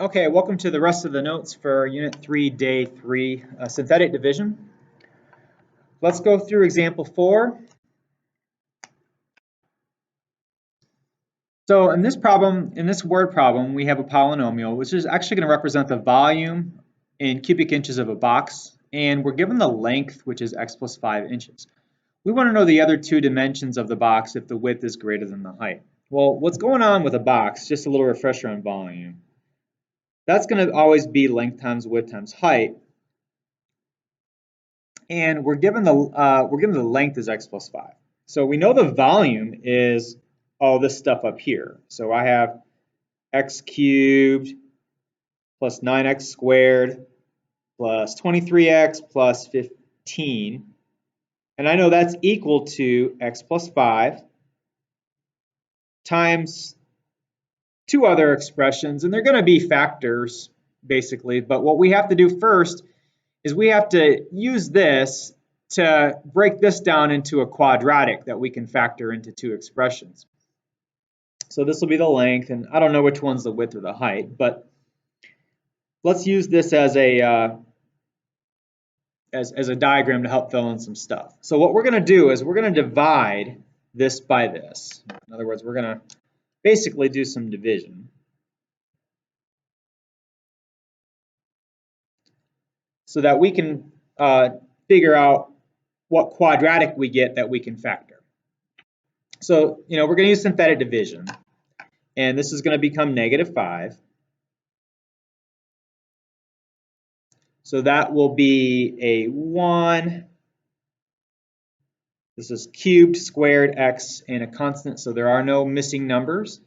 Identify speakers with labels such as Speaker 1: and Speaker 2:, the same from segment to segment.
Speaker 1: Okay, welcome to the rest of the notes for Unit 3, Day 3, Synthetic Division. Let's go through example 4. So in this problem, in this word problem, we have a polynomial, which is actually going to represent the volume in cubic inches of a box, and we're given the length, which is x plus 5 inches. We want to know the other two dimensions of the box if the width is greater than the height. Well, what's going on with a box, just a little refresher on volume, that's going to always be length times width times height. And we're given the length is x plus 5. So we know the volume is all this stuff up here. So I have x cubed plus 9x squared plus 23x plus 15. And I know that's equal to x plus 5 times two other expressions. And they're going to be factors, basically. But what we have to do first is we have to use this to break this down into a quadratic that we can factor into two expressions. So this will be the length, and I don't know which one's the width or the height, but let's use this as a diagram to help fill in some stuff. So what we're going to do is we're going to divide this by this. In other words, we're going to basically do some division. So that we can figure out what quadratic we get that we can factor. So, we're going to use synthetic division, and this is going to become -5. So that will be a 1. This is cubed, squared, x, and a constant, so there are no missing numbers.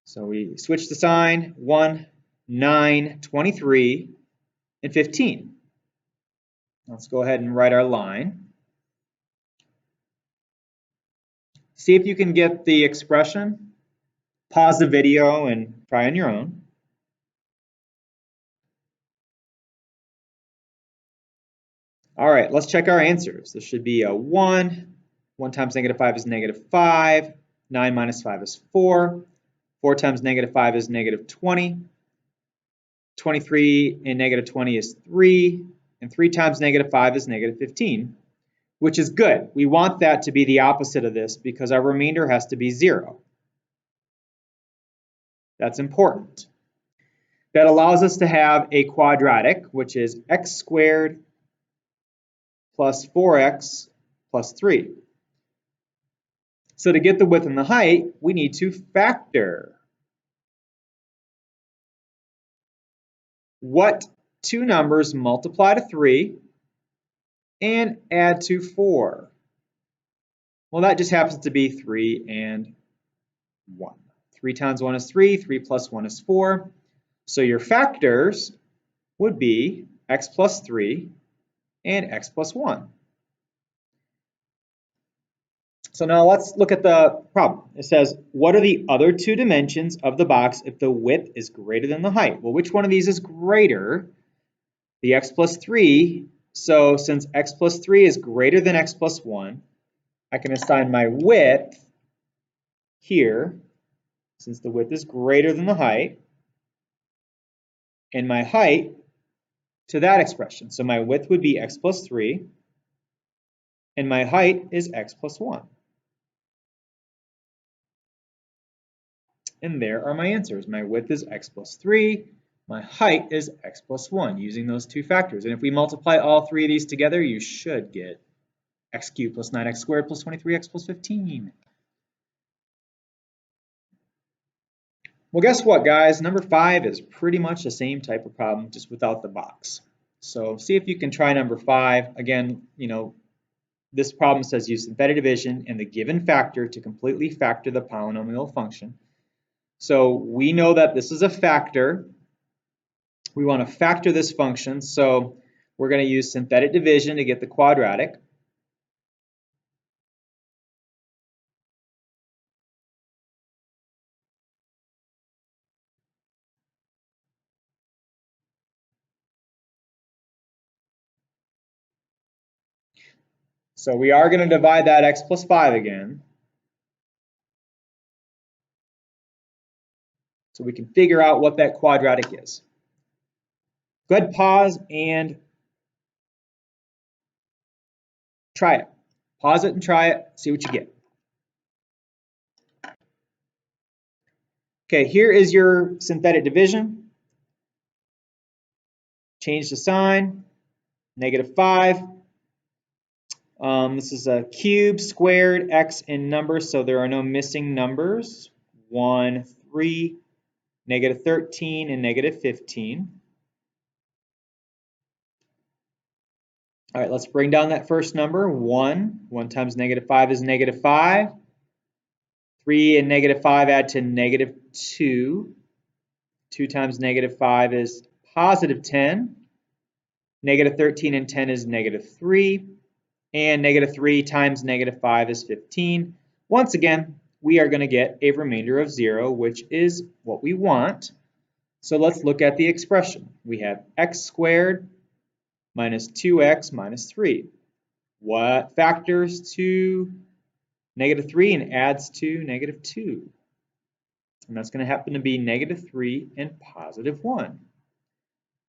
Speaker 1: So we switch the sign, 1, 9, 23, and 15. Let's go ahead and write our line. See if you can get the expression. Pause the video and try on your own. All right, let's check our answers. This should be a 1. 1 times -5 is -5. 9 minus 5 is 4. 4 times -5 is -20. 23 and -20 is 3. And 3 times -5 is -15, which is good. We want that to be the opposite of this because our remainder has to be 0. That's important. That allows us to have a quadratic, which is x squared plus 4x plus 3. So to get the width and the height, we need to factor. What two numbers multiply to 3 and add to 4? Well, that just happens to be 3 and 1. 3 times 1 is 3, 3 plus 1 is 4. So your factors would be x plus 3 and x plus 1. So now let's look at the problem. It says, what are the other two dimensions of the box if the width is greater than the height? Well, which one of these is greater? The x plus 3. So since x plus 3 is greater than x plus 1, I can assign my width here, since the width is greater than the height, and my height to that expression. So my width would be x plus 3, and my height is x plus 1. And there are my answers. My width is x plus 3. My height is x plus 1, using those two factors. And if we multiply all three of these together, you should get x cubed plus 9x squared plus 23x plus 15. Well, guess what, guys? Number 5 is pretty much the same type of problem, just without the box. So see if you can try number 5. Again, this problem says use synthetic division and the given factor to completely factor the polynomial function. So we know that this is a factor. We want to factor this function, so we're going to use synthetic division to get the quadratic. So we are going to divide that x plus 5 again. so we can figure out what that quadratic is. Go ahead, pause and try it. Pause it and try it, see what you get. Okay, here is your synthetic division. Change the sign, -5. This is a cube, squared, x in numbers, so there are no missing numbers. 1, 3, -13, and -15. All right, let's bring down that first number, 1. 1 times -5 is -5. 3 and -5 add to -2. 2 times -5 is +10. -13 and 10 is -3. And -3 times -5 is 15. Once again, we are going to get a remainder of 0, which is what we want. So let's look at the expression. We have x squared minus 2x minus 3. What factors to -3 and adds to -2? And that's going to happen to be -3 and +1.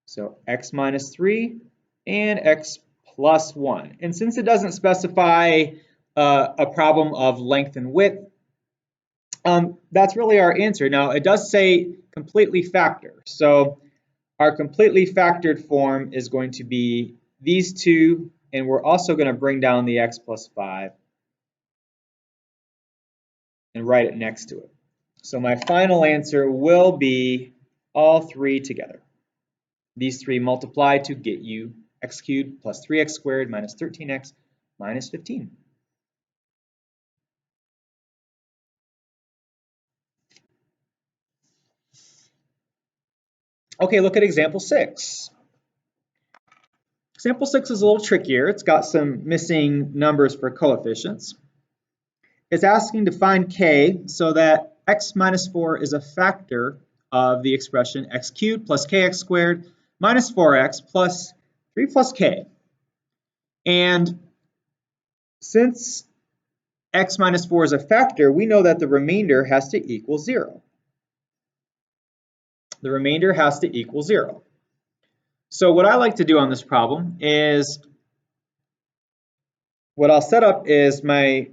Speaker 1: So x minus 3 and x plus 1. And since it doesn't specify a problem of length and width, that's really our answer. Now, it does say completely factor. So our completely factored form is going to be these two, and we're also going to bring down the x plus 5 and write it next to it. So my final answer will be all three together. These three multiply to get you x cubed plus 3x squared minus 13x minus 15. Okay, look at example 6. Example 6 is a little trickier. It's got some missing numbers for coefficients. It's asking to find k so that x minus 4 is a factor of the expression x cubed plus kx squared minus 4x plus 3 plus k. And since x minus 4 is a factor, we know that the remainder has to equal 0. The remainder has to equal 0. So what I like to do on this problem is, what I'll set up is my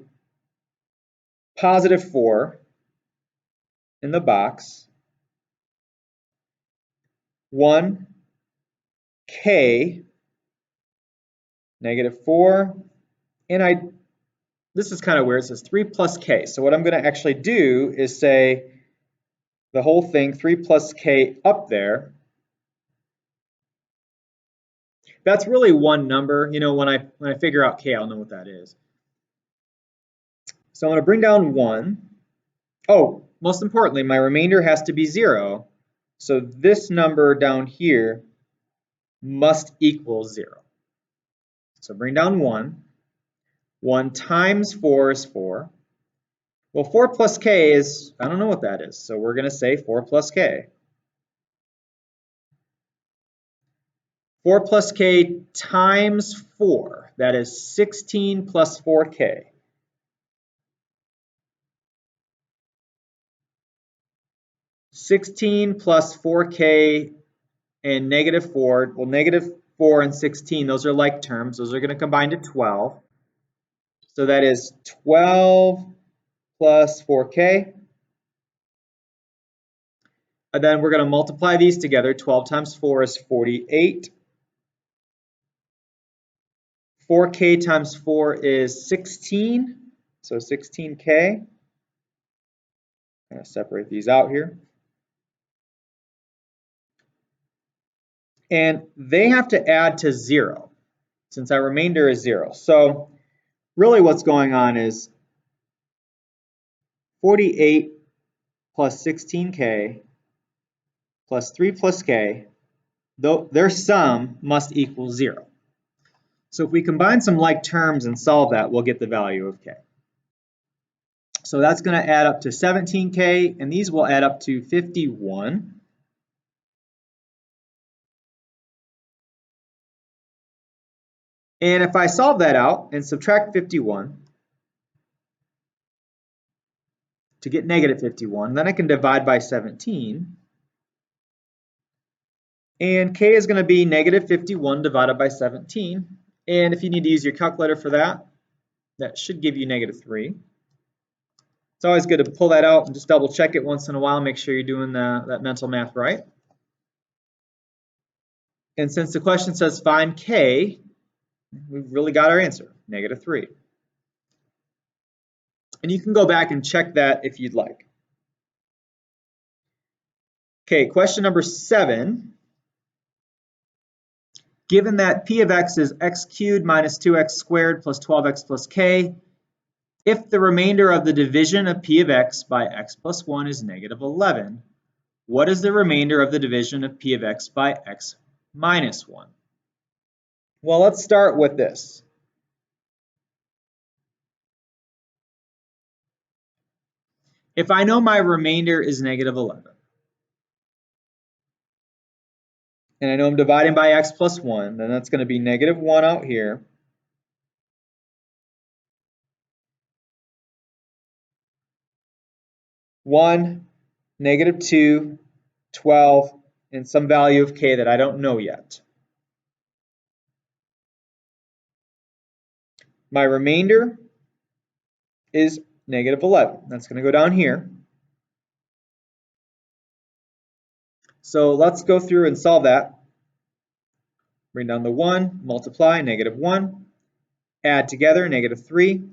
Speaker 1: positive 4 in the box, 1, k, -4, and this is kind of weird, it says 3 plus k. So what I'm going to actually do is say the whole thing, 3 plus k up there. That's really one number. You know, when I figure out k, I'll know what that is. So I'm going to bring down 1. Oh, most importantly, my remainder has to be 0. So this number down here must equal 0. So bring down 1. 1 times 4 is 4. Well, 4 plus k is, I don't know what that is. So we're going to say 4 plus k. 4 plus k times 4, that is 16 plus 4k. (16 plus 4k and -4, well, -4 and 16, those are like terms. Those are going to combine to 12. So that is 12 plus 4k. And then we're going to multiply these together. 12 times 4 is 48. 4k times 4 is 16, so 16k. I'm going to separate these out here. And they have to add to 0, since our remainder is 0. So really what's going on is 48 plus 16k plus 3 plus k, though their sum must equal 0. So if we combine some like terms and solve that, we'll get the value of k. So that's going to add up to 17k, and these will add up to 51. And if I solve that out and subtract 51, to get negative 51. Then I can divide by 17. And k is going to be negative 51 divided by 17. And if you need to use your calculator for that, that should give you negative 3. It's always good to pull that out and just double check it once in a while, make sure you're doing that mental math right. And since the question says find k, we've really got our answer, negative 3. And you can go back and check that if you'd like. Okay, question number 7. Given that p of x is x cubed minus 2x squared plus 12x plus k, if the remainder of the division of p of x by x plus 1 is negative 11, what is the remainder of the division of p of x by x minus 1? Well, let's start with this. If I know my remainder is negative 11, and I know I'm dividing by x plus 1, then that's going to be negative 1 out here. One, negative 2, 12, and some value of k that I don't know yet. My remainder is negative 11. That's going to go down here. So let's go through and solve that. Bring down the 1, multiply, negative 1. Add together, negative 3.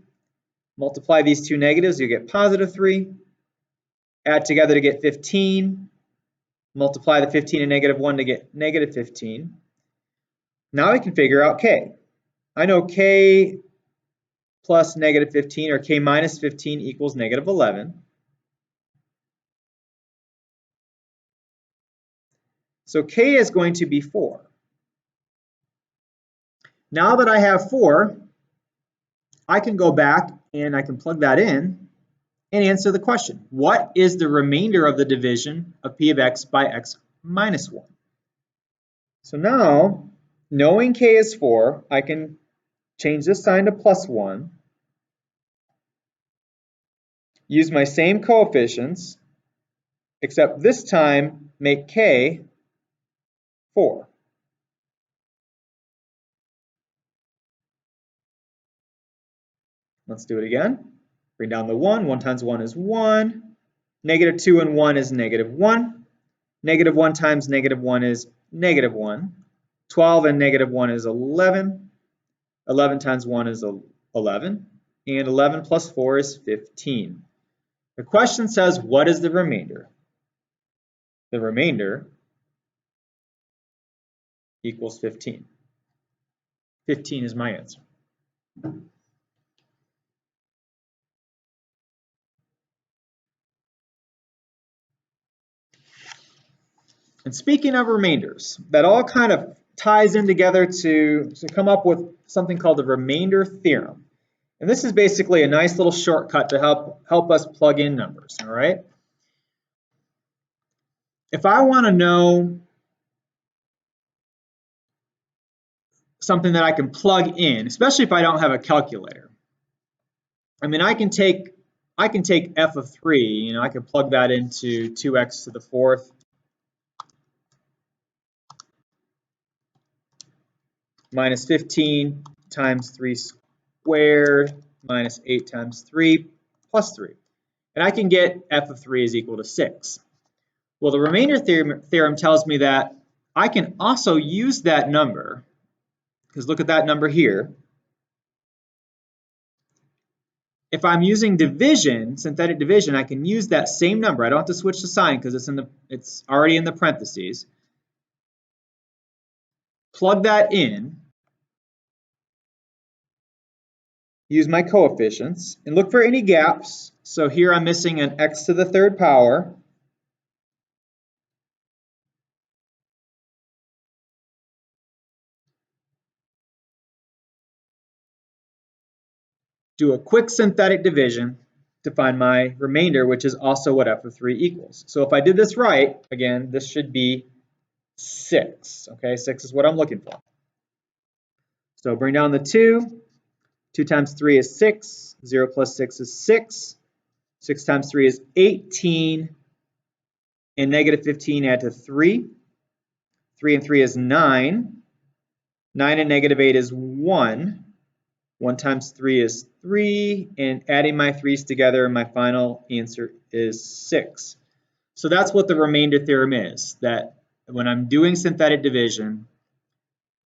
Speaker 1: Multiply these two negatives, you get positive 3. Add together to get 15. Multiply the 15 and negative 1 to get negative 15. Now I can figure out k. I know k plus negative 15 or k minus 15 equals negative 11. So k is going to be 4. Now that I have 4, I can go back and I can plug that in and answer the question. What is the remainder of the division of p of x by x minus 1? So now, knowing k is 4, I can change this sign to plus 1. Use my same coefficients, except this time make k 4. Let's do it again. Bring down the 1. 1 times 1 is 1. Negative 2 and 1 is negative 1. Negative 1 times negative 1 is negative 1. 12 and negative 1 is 11. 11 times 1 is 11. And 11 plus 4 is 15. The question says, what is the remainder? The remainder equals 15. 15 is my answer. And speaking of remainders, that all kind of ties in together to come up with something called the remainder theorem. And this is basically a nice little shortcut to help us plug in numbers, all right? If I want to know something that I can plug in, especially if I don't have a calculator, I mean, I can take f of 3, you know, I can plug that into 2x to the 4th minus 15 times 3 squared minus 8 times 3 plus 3. And I can get f of 3 is equal to 6. Well, the remainder theorem tells me that I can also use that number, because look at that number here. If I'm using division, synthetic division, I can use that same number. I don't have to switch the sign because it's already in the parentheses. Plug that in. Use my coefficients and look for any gaps. So here I'm missing an x to the 3rd power. Do a quick synthetic division to find my remainder, which is also what f of 3 equals. So if I did this right, again, this should be 6. Okay, 6 is what I'm looking for. So bring down the 2. 2 times 3 is 6. 0 plus 6 is 6. 6 times 3 is 18. And negative 15 add to 3. 3 and 3 is 9. 9 and negative 8 is 1. 1 times 3 is 3. And adding my 3's together, my final answer is 6. So that's what the remainder theorem is, that when I'm doing synthetic division,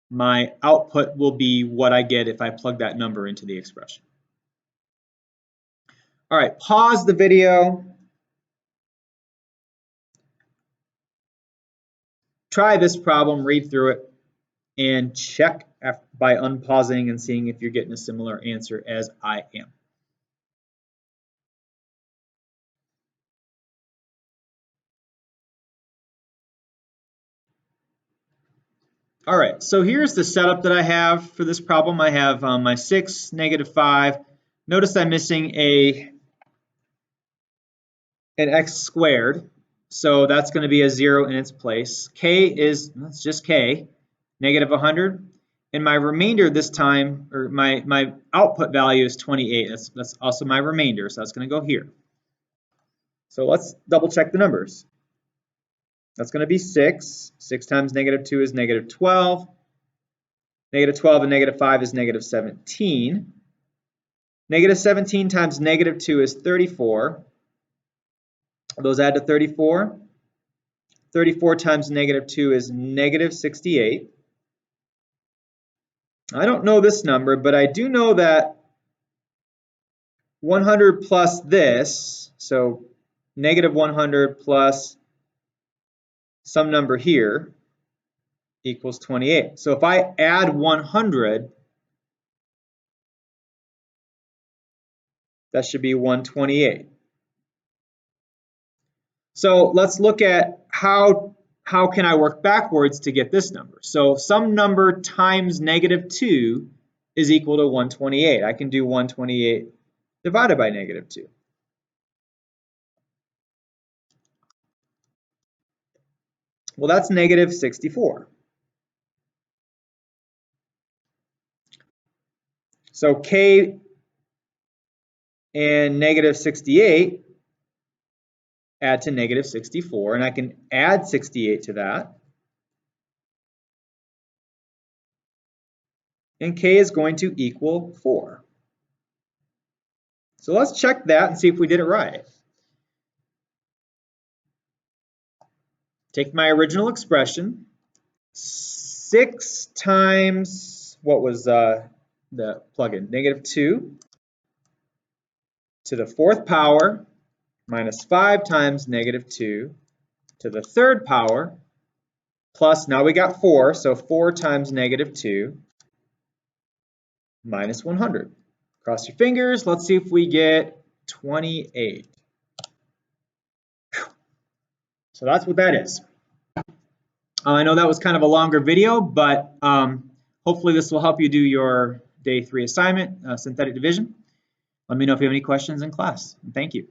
Speaker 1: my output will be what I get if I plug that number into the expression. All right, pause the video. Try this problem, read through it, and check by unpausing and seeing if you're getting a similar answer as I am. All right, so here's the setup that I have for this problem. I have my 6, negative 5. Notice I'm missing an x squared, so that's going to be a 0 in its place. K is, that's just K, negative 100. And my remainder this time, or my output value is 28. That's also my remainder, so that's going to go here. So let's double check the numbers. That's going to be 6. 6 times negative 2 is negative 12. Negative 12 and negative 5 is negative 17. Negative 17 times negative 2 is 34. Those add to 34. 34 times negative 2 is negative 68. I don't know this number, but I do know that 100 plus this, so negative 100 plus some number here, equals 28. So if I add 100, that should be 128. So let's look at how can I work backwards to get this number. So some number times negative 2 is equal to 128. I can do 128 divided by negative 2. Well, that's negative 64. So K and negative 68 add to negative 64, and I can add 68 to that. And K is going to equal 4. So let's check that and see if we did it right. Take my original expression. 6 times, what was the plug-in? Negative 2 to the 4th power minus 5 times negative 2 to the 3rd power plus, now we got 4, so 4 times negative 2 minus 100. Cross your fingers. Let's see if we get 28. So that's what that is. I know that was kind of a longer video, but hopefully this will help you do your day 3 assignment, synthetic division. Let me know if you have any questions in class. Thank you.